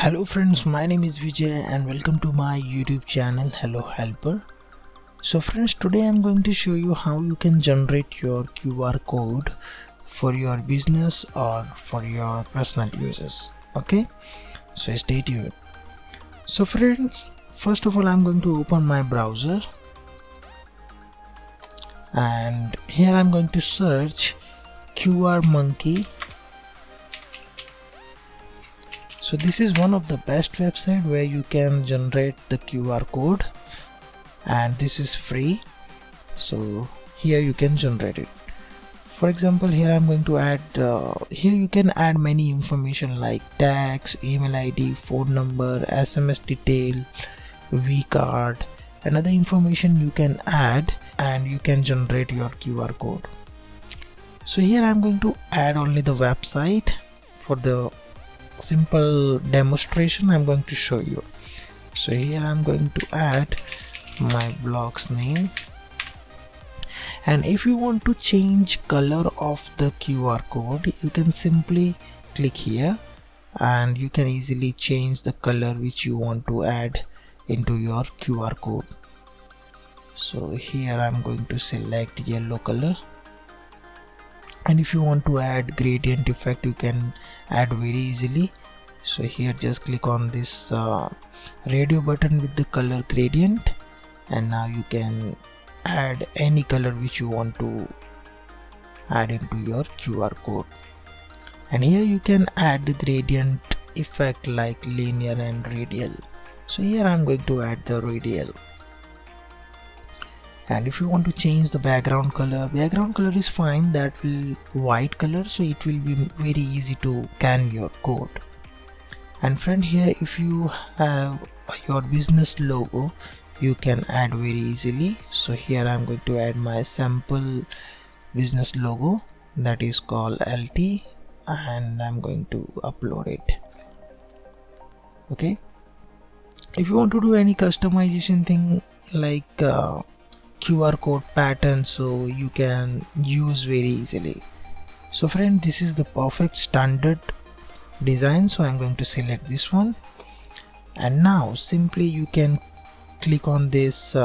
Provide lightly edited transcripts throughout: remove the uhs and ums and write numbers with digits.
Hello friends, my name is Vijay and welcome to my YouTube channel Hello Helper. So friends, today I'm going to show you how you can generate your QR code for your business or for your personal uses. Okay, so stay tuned. So friends, first of all I'm going to open my browser and here I'm going to search QR Monkey. So this is one of the best website where you can generate the QR code, and this is free. So here you can generate it. For example, here I'm going to add here you can add many information like tags, email ID, phone number, SMS detail, vCard, and other information you can add, and you can generate your QR code. So here I'm going to add only the website. For the simple demonstration I'm going to show you. So here I'm going to add my blog's name, and if you want to change color of the QR code, you can simply click here and you can easily change the color which you want to add into your QR code. So here I'm going to select yellow color, and if you want to add gradient effect, you can add very easily. So here just click on this radio button with the color gradient, and now you can add any color which you want to add into your QR code. And here you can add the gradient effect like linear and radial. So here I'm going to add the radial. And if you want to change the background color is fine, that will white color, so it will be very easy to scan your code. And friend, here if you have your business logo, you can add very easily. So here I'm going to add my sample business logo, that is called LT, and I'm going to upload it. Okay, if you want to do any customization thing like QR code pattern, so you can use very easily. So friend, this is the perfect standard design, so I'm going to select this one, and now simply you can click on this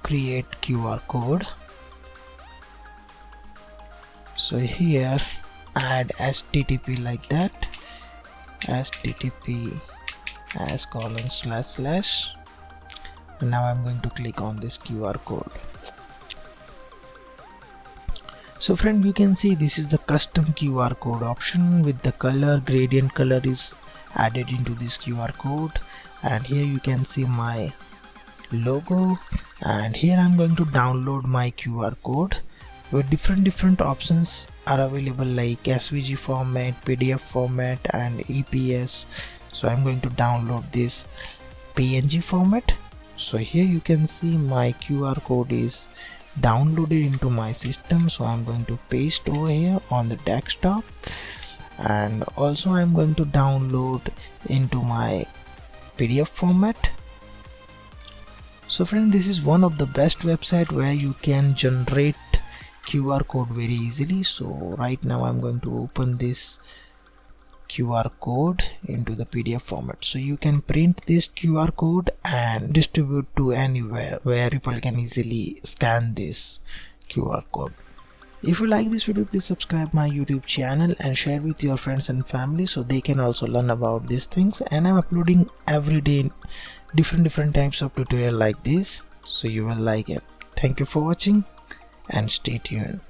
create QR code. So here add HTTP like that, HTTP as : / now I'm going to click on this QR code. So friend, you can see this is the custom QR code option with the color gradient color is added into this QR code, and here you can see my logo, and here I'm going to download my QR code where different options are available like SVG format, PDF format, and EPS. So I'm going to download this PNG format. So here you can see my QR code is downloaded into my system, so I'm going to paste over here on the desktop, and also I'm going to download into my PDF format. So friend, this is one of the best website where you can generate QR code very easily. So right now I'm going to open this QR code into the PDF format, so you can print this QR code and distribute to anywhere where people can easily scan this QR code. If you like this video, please subscribe my YouTube channel and share with your friends and family so they can also learn about these things. And I'm uploading every day different types of tutorial like this, so you will like it. Thank you for watching and stay tuned.